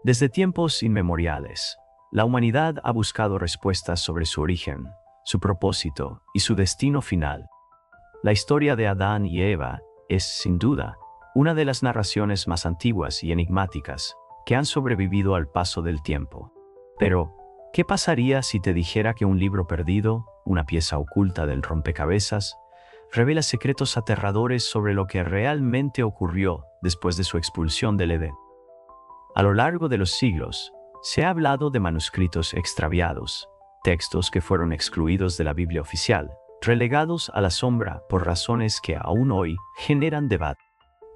Desde tiempos inmemoriales, la humanidad ha buscado respuestas sobre su origen, su propósito y su destino final. La historia de Adán y Eva es, sin duda, una de las narraciones más antiguas y enigmáticas que han sobrevivido al paso del tiempo. Pero, ¿qué pasaría si te dijera que un libro perdido, una pieza oculta del rompecabezas, revela secretos aterradores sobre lo que realmente ocurrió después de su expulsión del Edén? A lo largo de los siglos, se ha hablado de manuscritos extraviados, textos que fueron excluidos de la Biblia oficial, relegados a la sombra por razones que aún hoy generan debate.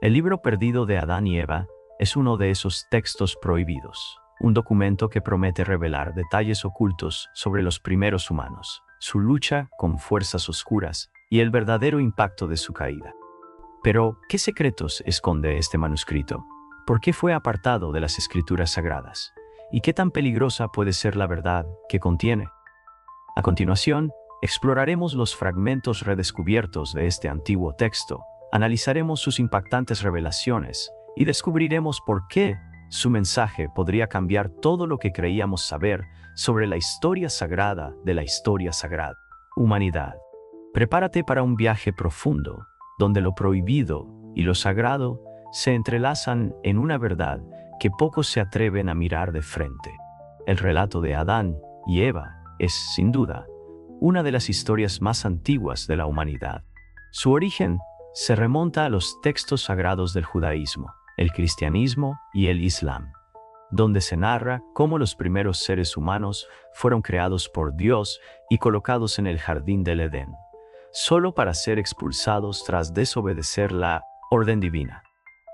El libro perdido de Adán y Eva es uno de esos textos prohibidos, un documento que promete revelar detalles ocultos sobre los primeros humanos, su lucha con fuerzas oscuras y el verdadero impacto de su caída. Pero, ¿qué secretos esconde este manuscrito? ¿Por qué fue apartado de las Escrituras Sagradas? ¿Y qué tan peligrosa puede ser la verdad que contiene? A continuación, exploraremos los fragmentos redescubiertos de este antiguo texto, analizaremos sus impactantes revelaciones y descubriremos por qué su mensaje podría cambiar todo lo que creíamos saber sobre la historia sagrada de la historia sagrada. Humanidad. Prepárate para un viaje profundo, donde lo prohibido y lo sagrado se entrelazan en una verdad que pocos se atreven a mirar de frente. El relato de Adán y Eva es, sin duda, una de las historias más antiguas de la humanidad. Su origen se remonta a los textos sagrados del judaísmo, el cristianismo y el islam, donde se narra cómo los primeros seres humanos fueron creados por Dios y colocados en el jardín del Edén, solo para ser expulsados tras desobedecer la orden divina.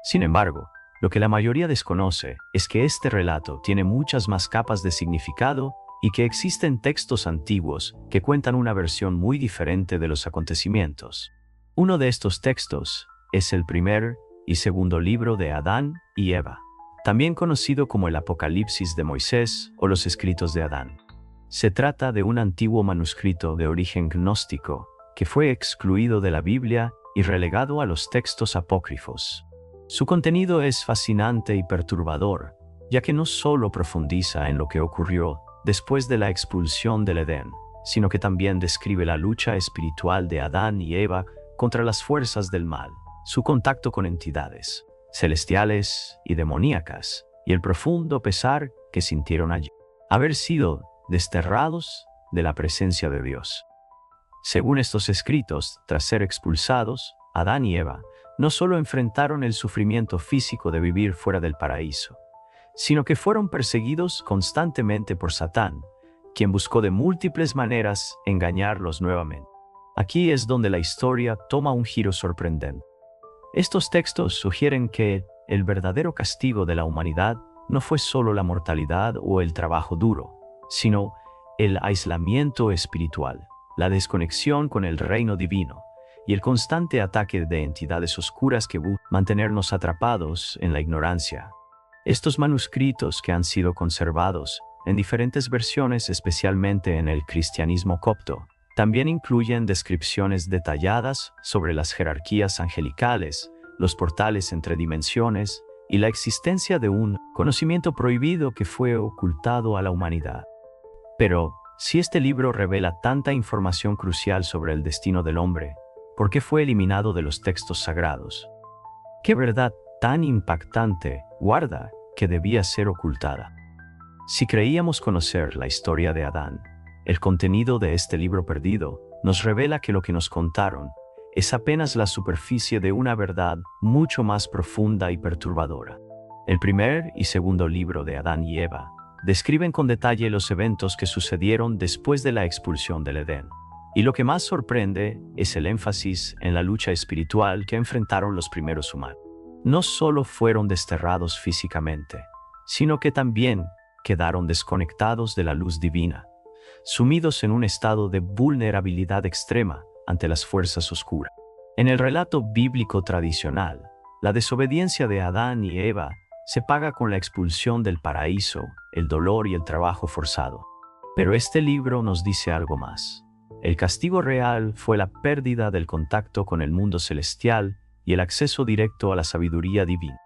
Sin embargo, lo que la mayoría desconoce es que este relato tiene muchas más capas de significado y que existen textos antiguos que cuentan una versión muy diferente de los acontecimientos. Uno de estos textos es el primer y segundo libro de Adán y Eva, también conocido como el Apocalipsis de Moisés o los Escritos de Adán. Se trata de un antiguo manuscrito de origen gnóstico que fue excluido de la Biblia y relegado a los textos apócrifos. Su contenido es fascinante y perturbador, ya que no solo profundiza en lo que ocurrió después de la expulsión del Edén, sino que también describe la lucha espiritual de Adán y Eva contra las fuerzas del mal, su contacto con entidades celestiales y demoníacas, y el profundo pesar que sintieron allí, haber sido desterrados de la presencia de Dios. Según estos escritos, tras ser expulsados, Adán y Eva no solo enfrentaron el sufrimiento físico de vivir fuera del paraíso, sino que fueron perseguidos constantemente por Satán, quien buscó de múltiples maneras engañarlos nuevamente. Aquí es donde la historia toma un giro sorprendente. Estos textos sugieren que el verdadero castigo de la humanidad no fue solo la mortalidad o el trabajo duro, sino el aislamiento espiritual, la desconexión con el reino divino y el constante ataque de entidades oscuras que buscan mantenernos atrapados en la ignorancia. Estos manuscritos, que han sido conservados en diferentes versiones, especialmente en el cristianismo copto, también incluyen descripciones detalladas sobre las jerarquías angelicales, los portales entre dimensiones y la existencia de un conocimiento prohibido que fue ocultado a la humanidad. Pero, si este libro revela tanta información crucial sobre el destino del hombre, ¿por qué fue eliminado de los textos sagrados? ¿Qué verdad tan impactante guarda que debía ser ocultada? Si creíamos conocer la historia de Adán, el contenido de este libro perdido nos revela que lo que nos contaron es apenas la superficie de una verdad mucho más profunda y perturbadora. El primer y segundo libro de Adán y Eva describen con detalle los eventos que sucedieron después de la expulsión del Edén. Y lo que más sorprende es el énfasis en la lucha espiritual que enfrentaron los primeros humanos. No solo fueron desterrados físicamente, sino que también quedaron desconectados de la luz divina, sumidos en un estado de vulnerabilidad extrema ante las fuerzas oscuras. En el relato bíblico tradicional, la desobediencia de Adán y Eva se paga con la expulsión del paraíso, el dolor y el trabajo forzado. Pero este libro nos dice algo más. El castigo real fue la pérdida del contacto con el mundo celestial y el acceso directo a la sabiduría divina.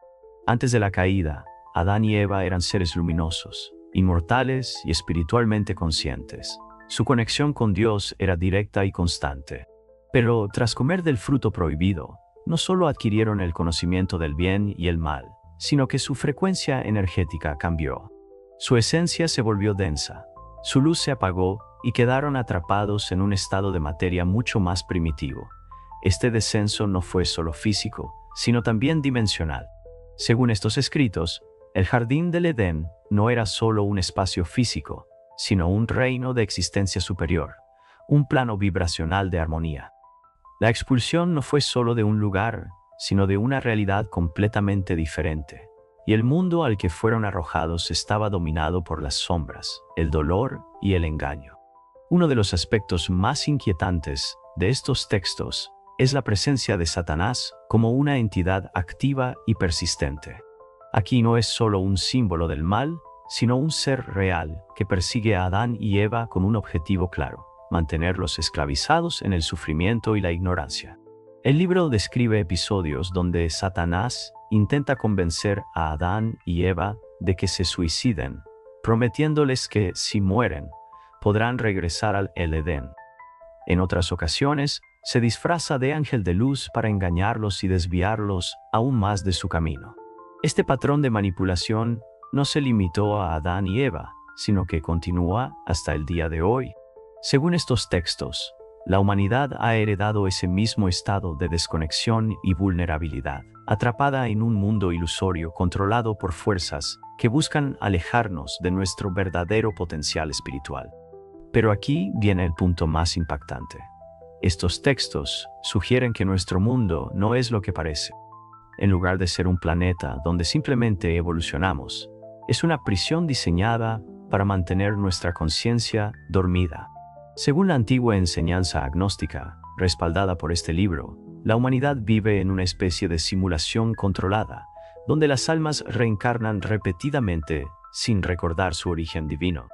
Antes de la caída, Adán y Eva eran seres luminosos, inmortales y espiritualmente conscientes. Su conexión con Dios era directa y constante. Pero tras comer del fruto prohibido, no solo adquirieron el conocimiento del bien y el mal, sino que su frecuencia energética cambió. Su esencia se volvió densa, su luz se apagó y quedaron atrapados en un estado de materia mucho más primitivo. Este descenso no fue solo físico, sino también dimensional. Según estos escritos, el jardín del Edén no era solo un espacio físico, sino un reino de existencia superior, un plano vibracional de armonía. La expulsión no fue solo de un lugar, sino de una realidad completamente diferente. Y el mundo al que fueron arrojados estaba dominado por las sombras, el dolor y el engaño. Uno de los aspectos más inquietantes de estos textos es la presencia de Satanás como una entidad activa y persistente. Aquí no es solo un símbolo del mal, sino un ser real que persigue a Adán y Eva con un objetivo claro: mantenerlos esclavizados en el sufrimiento y la ignorancia. El libro describe episodios donde Satanás intenta convencer a Adán y Eva de que se suiciden, prometiéndoles que, si mueren, podrán regresar al Edén. En otras ocasiones, se disfraza de ángel de luz para engañarlos y desviarlos aún más de su camino. Este patrón de manipulación no se limitó a Adán y Eva, sino que continúa hasta el día de hoy. Según estos textos, la humanidad ha heredado ese mismo estado de desconexión y vulnerabilidad, atrapada en un mundo ilusorio controlado por fuerzas que buscan alejarnos de nuestro verdadero potencial espiritual. Pero aquí viene el punto más impactante. Estos textos sugieren que nuestro mundo no es lo que parece. En lugar de ser un planeta donde simplemente evolucionamos, es una prisión diseñada para mantener nuestra conciencia dormida. Según la antigua enseñanza agnóstica, respaldada por este libro, la humanidad vive en una especie de simulación controlada, donde las almas reencarnan repetidamente sin recordar su origen divino.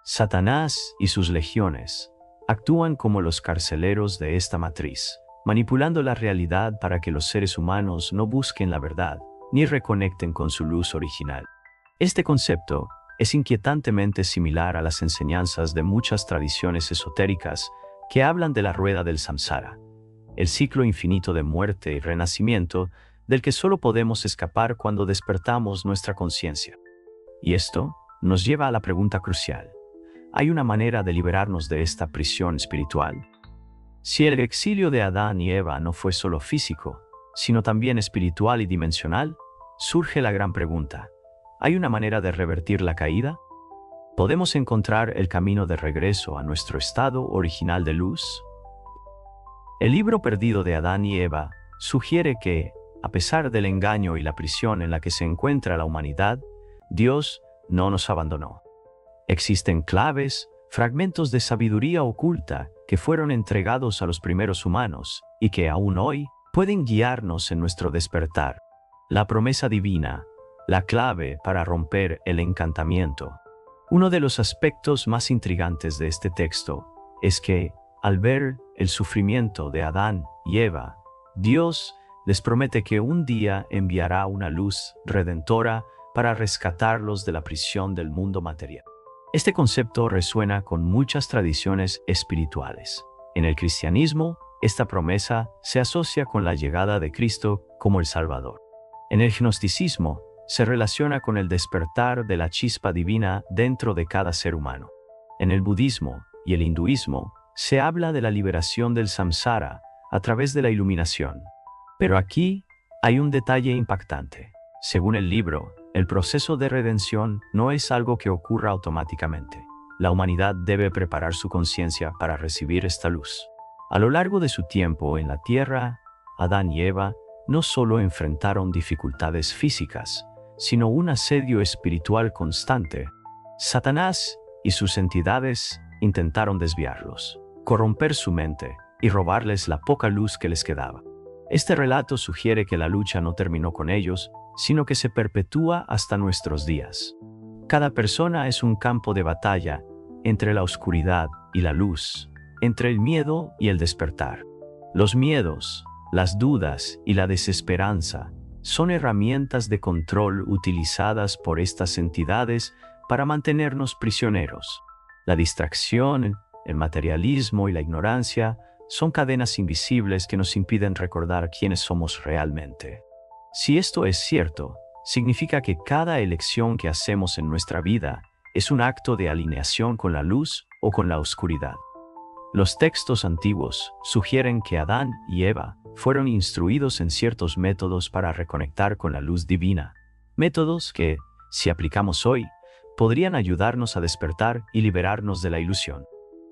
Satanás y sus legiones actúan como los carceleros de esta matriz, manipulando la realidad para que los seres humanos no busquen la verdad ni reconecten con su luz original. Este concepto es inquietantemente similar a las enseñanzas de muchas tradiciones esotéricas que hablan de la rueda del samsara, el ciclo infinito de muerte y renacimiento del que solo podemos escapar cuando despertamos nuestra conciencia. Y esto nos lleva a la pregunta crucial: ¿hay una manera de liberarnos de esta prisión espiritual? Si el exilio de Adán y Eva no fue solo físico, sino también espiritual y dimensional, surge la gran pregunta: ¿hay una manera de revertir la caída? ¿Podemos encontrar el camino de regreso a nuestro estado original de luz? El libro perdido de Adán y Eva sugiere que, a pesar del engaño y la prisión en la que se encuentra la humanidad, Dios no nos abandonó. Existen claves, fragmentos de sabiduría oculta que fueron entregados a los primeros humanos y que aún hoy pueden guiarnos en nuestro despertar. La promesa divina, la clave para romper el encantamiento. Uno de los aspectos más intrigantes de este texto es que, al ver el sufrimiento de Adán y Eva, Dios les promete que un día enviará una luz redentora para rescatarlos de la prisión del mundo material. Este concepto resuena con muchas tradiciones espirituales. En el cristianismo, esta promesa se asocia con la llegada de Cristo como el Salvador. En el gnosticismo, se relaciona con el despertar de la chispa divina dentro de cada ser humano. En el budismo y el hinduismo, se habla de la liberación del samsara a través de la iluminación. Pero aquí hay un detalle impactante. Según el libro, el proceso de redención no es algo que ocurra automáticamente. La humanidad debe preparar su conciencia para recibir esta luz. A lo largo de su tiempo en la tierra, Adán y Eva no solo enfrentaron dificultades físicas, sino un asedio espiritual constante. Satanás y sus entidades intentaron desviarlos, corromper su mente y robarles la poca luz que les quedaba. Este relato sugiere que la lucha no terminó con ellos, sino que se perpetúa hasta nuestros días. Cada persona es un campo de batalla entre la oscuridad y la luz, entre el miedo y el despertar. Los miedos, las dudas y la desesperanza son herramientas de control utilizadas por estas entidades para mantenernos prisioneros. La distracción, el materialismo y la ignorancia son cadenas invisibles que nos impiden recordar quiénes somos realmente. Si esto es cierto, significa que cada elección que hacemos en nuestra vida es un acto de alineación con la luz o con la oscuridad. Los textos antiguos sugieren que Adán y Eva fueron instruidos en ciertos métodos para reconectar con la luz divina, métodos que, si aplicamos hoy, podrían ayudarnos a despertar y liberarnos de la ilusión.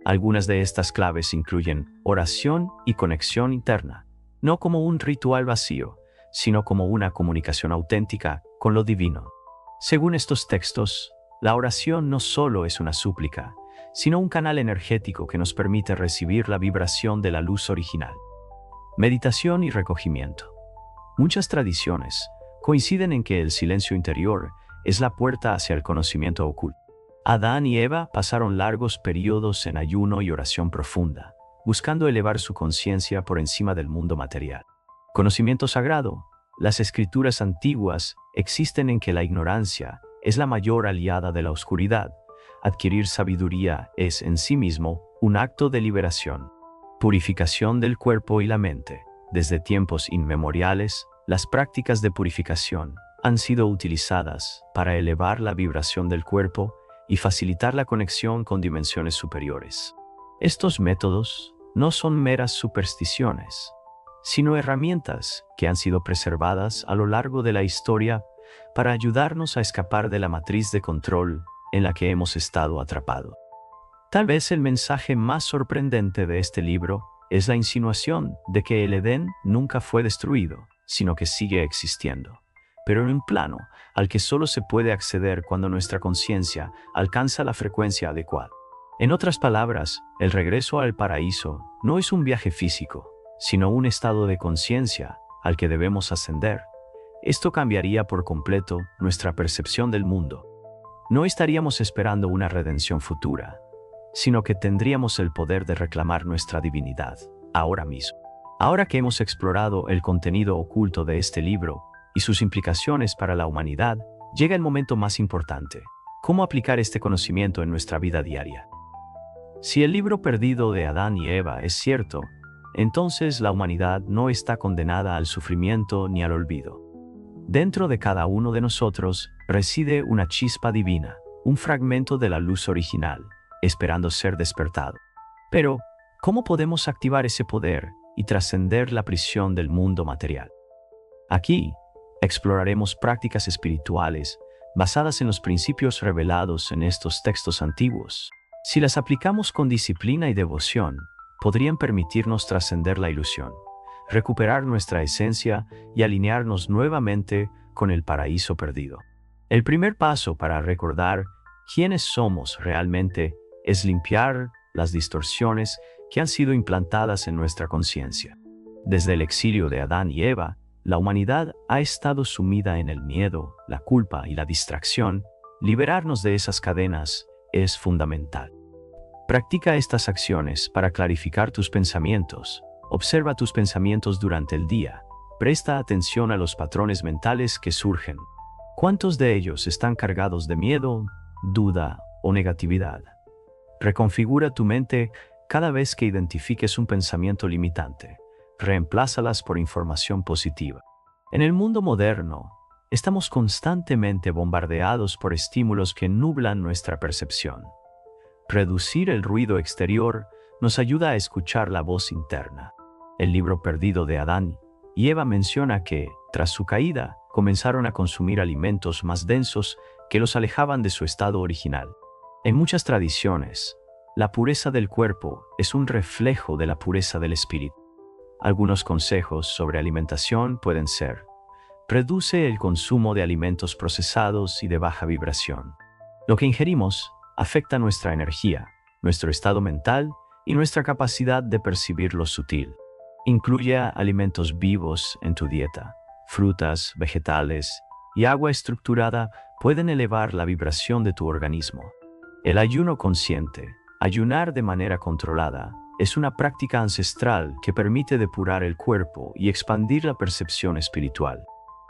Algunas de estas claves incluyen oración y conexión interna, no como un ritual vacío, sino como una comunicación auténtica con lo divino. Según estos textos, la oración no solo es una súplica, sino un canal energético que nos permite recibir la vibración de la luz original. Meditación y recogimiento. Muchas tradiciones coinciden en que el silencio interior es la puerta hacia el conocimiento oculto. Adán y Eva pasaron largos periodos en ayuno y oración profunda, buscando elevar su conciencia por encima del mundo material. Conocimiento sagrado. Las escrituras antiguas existen en que la ignorancia es la mayor aliada de la oscuridad. Adquirir sabiduría es en sí mismo un acto de liberación. Purificación del cuerpo y la mente. Desde tiempos inmemoriales, las prácticas de purificación han sido utilizadas para elevar la vibración del cuerpo y facilitar la conexión con dimensiones superiores. Estos métodos no son meras supersticiones, sino herramientas que han sido preservadas a lo largo de la historia para ayudarnos a escapar de la matriz de control en la que hemos estado atrapados. Tal vez el mensaje más sorprendente de este libro es la insinuación de que el Edén nunca fue destruido, sino que sigue existiendo, pero en un plano al que solo se puede acceder cuando nuestra conciencia alcanza la frecuencia adecuada. En otras palabras, el regreso al paraíso no es un viaje físico, sino un estado de conciencia al que debemos ascender. Esto cambiaría por completo nuestra percepción del mundo. No estaríamos esperando una redención futura, sino que tendríamos el poder de reclamar nuestra divinidad, ahora mismo. Ahora que hemos explorado el contenido oculto de este libro y sus implicaciones para la humanidad, llega el momento más importante: ¿cómo aplicar este conocimiento en nuestra vida diaria? Si el libro perdido de Adán y Eva es cierto, entonces la humanidad no está condenada al sufrimiento ni al olvido. Dentro de cada uno de nosotros reside una chispa divina, un fragmento de la luz original, esperando ser despertado. Pero, ¿cómo podemos activar ese poder y trascender la prisión del mundo material? Aquí, exploraremos prácticas espirituales basadas en los principios revelados en estos textos antiguos. Si las aplicamos con disciplina y devoción, podrían permitirnos trascender la ilusión, recuperar nuestra esencia y alinearnos nuevamente con el paraíso perdido. El primer paso para recordar quiénes somos realmente es limpiar las distorsiones que han sido implantadas en nuestra conciencia. Desde el exilio de Adán y Eva, la humanidad ha estado sumida en el miedo, la culpa y la distracción. Liberarnos de esas cadenas es fundamental. Practica estas acciones para clarificar tus pensamientos. Observa tus pensamientos durante el día. Presta atención a los patrones mentales que surgen. ¿Cuántos de ellos están cargados de miedo, duda o negatividad? Reconfigura tu mente cada vez que identifiques un pensamiento limitante. Reemplázalas por información positiva. En el mundo moderno, estamos constantemente bombardeados por estímulos que nublan nuestra percepción. Reducir el ruido exterior nos ayuda a escuchar la voz interna. El libro perdido de Adán y Eva menciona que, tras su caída, comenzaron a consumir alimentos más densos que los alejaban de su estado original. En muchas tradiciones, la pureza del cuerpo es un reflejo de la pureza del espíritu. Algunos consejos sobre alimentación pueden ser: reduce el consumo de alimentos procesados y de baja vibración. Lo que ingerimos afecta nuestra energía, nuestro estado mental y nuestra capacidad de percibir lo sutil. Incluye alimentos vivos en tu dieta. Frutas, vegetales y agua estructurada pueden elevar la vibración de tu organismo. El ayuno consciente, ayunar de manera controlada, es una práctica ancestral que permite depurar el cuerpo y expandir la percepción espiritual.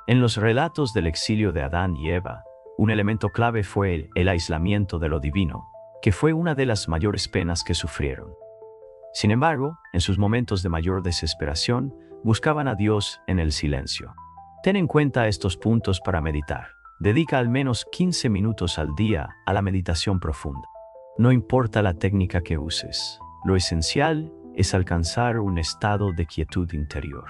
En los relatos del exilio de Adán y Eva, un elemento clave fue el aislamiento de lo divino, que fue una de las mayores penas que sufrieron. Sin embargo, en sus momentos de mayor desesperación, buscaban a Dios en el silencio. Ten en cuenta estos puntos para meditar. Dedica al menos 15 minutos al día a la meditación profunda. No importa la técnica que uses, lo esencial es alcanzar un estado de quietud interior.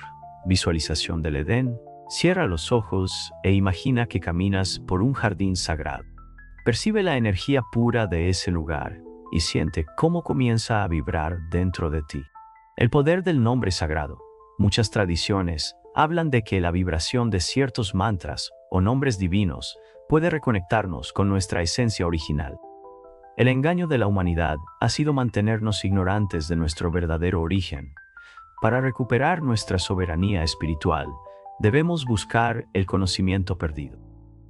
Visualización del Edén. Cierra los ojos e imagina que caminas por un jardín sagrado. Percibe la energía pura de ese lugar y siente cómo comienza a vibrar dentro de ti. El poder del nombre sagrado. Muchas tradiciones hablan de que la vibración de ciertos mantras o nombres divinos puede reconectarnos con nuestra esencia original. El engaño de la humanidad ha sido mantenernos ignorantes de nuestro verdadero origen. Para recuperar nuestra soberanía espiritual, debemos buscar el conocimiento perdido.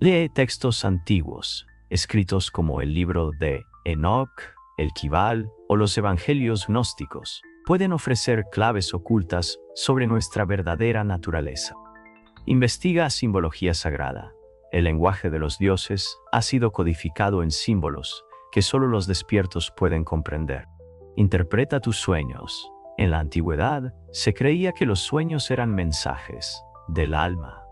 Lee textos antiguos, escritos como el libro de Enoch, el Kibal o los evangelios gnósticos. Pueden ofrecer claves ocultas sobre nuestra verdadera naturaleza. Investiga simbología sagrada. El lenguaje de los dioses ha sido codificado en símbolos que solo los despiertos pueden comprender. Interpreta tus sueños. En la antigüedad, se creía que los sueños eran mensajes del alma.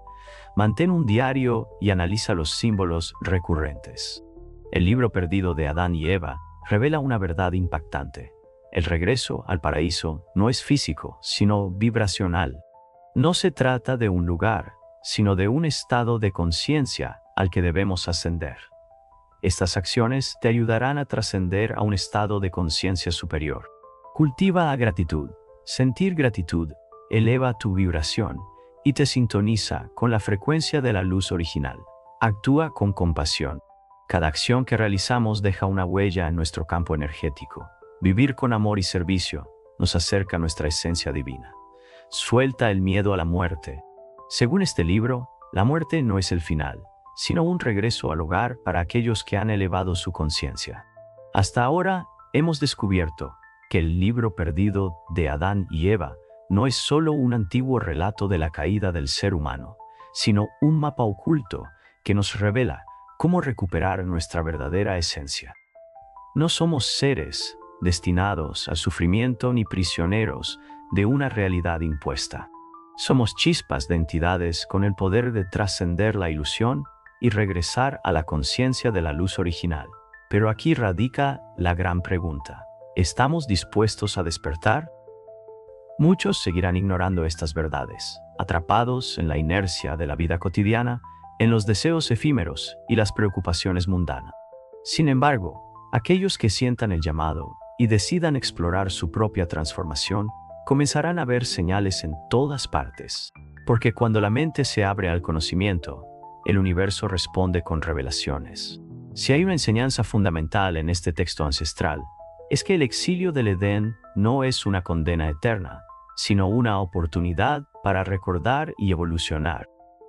Mantén un diario y analiza los símbolos recurrentes. El libro perdido de Adán y Eva revela una verdad impactante. El regreso al paraíso no es físico, sino vibracional. No se trata de un lugar, sino de un estado de conciencia al que debemos ascender. Estas acciones te ayudarán a trascender a un estado de conciencia superior. Cultiva la gratitud. Sentir gratitud eleva tu vibración y te sintoniza con la frecuencia de la luz original. Actúa con compasión. Cada acción que realizamos deja una huella en nuestro campo energético. Vivir con amor y servicio nos acerca a nuestra esencia divina. Suelta el miedo a la muerte. Según este libro, la muerte no es el final, sino un regreso al hogar para aquellos que han elevado su conciencia. Hasta ahora, hemos descubierto que el libro perdido de Adán y Eva no es solo un antiguo relato de la caída del ser humano, sino un mapa oculto que nos revela cómo recuperar nuestra verdadera esencia. No somos seres destinados al sufrimiento ni prisioneros de una realidad impuesta. Somos chispas de entidades con el poder de trascender la ilusión y regresar a la conciencia de la luz original. Pero aquí radica la gran pregunta. ¿Estamos dispuestos a despertar? Muchos seguirán ignorando estas verdades, atrapados en la inercia de la vida cotidiana, en los deseos efímeros y las preocupaciones mundanas. Sin embargo, aquellos que sientan el llamado y decidan explorar su propia transformación, comenzarán a ver señales en todas partes. Porque cuando la mente se abre al conocimiento, el universo responde con revelaciones. Si hay una enseñanza fundamental en este texto ancestral, es que el exilio del Edén no es una condena eterna, sino una oportunidad para recordar y evolucionar.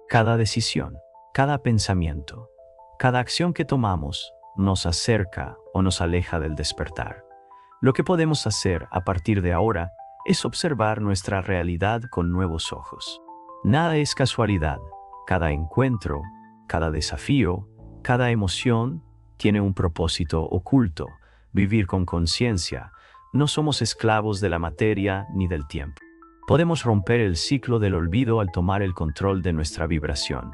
Cada decisión, cada pensamiento, cada acción que tomamos nos acerca o nos aleja del despertar. Lo que podemos hacer a partir de ahora es observar nuestra realidad con nuevos ojos. Nada es casualidad. Cada encuentro, cada desafío, cada emoción tiene un propósito oculto. Vivir con conciencia. No somos esclavos de la materia ni del tiempo. Podemos romper el ciclo del olvido al tomar el control de nuestra vibración.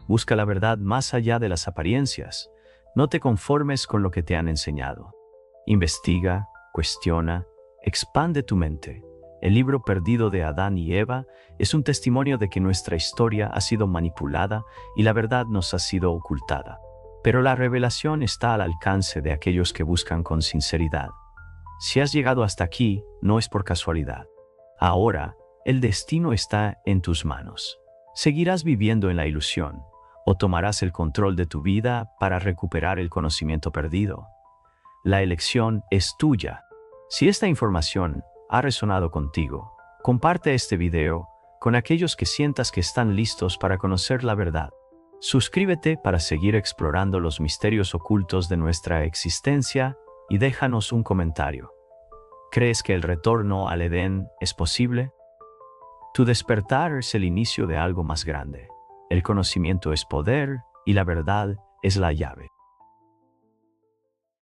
Busca la verdad más allá de las apariencias. No te conformes con lo que te han enseñado. Investiga, cuestiona, expande tu mente. El libro perdido de Adán y Eva es un testimonio de que nuestra historia ha sido manipulada y la verdad nos ha sido ocultada. Pero la revelación está al alcance de aquellos que buscan con sinceridad. Si has llegado hasta aquí, no es por casualidad. Ahora, el destino está en tus manos. ¿Seguirás viviendo en la ilusión o tomarás el control de tu vida para recuperar el conocimiento perdido? La elección es tuya. Si esta información ha resonado contigo, comparte este video con aquellos que sientas que están listos para conocer la verdad. Suscríbete para seguir explorando los misterios ocultos de nuestra existencia y déjanos un comentario. ¿Crees que el retorno al Edén es posible? Tu despertar es el inicio de algo más grande. El conocimiento es poder y la verdad es la llave.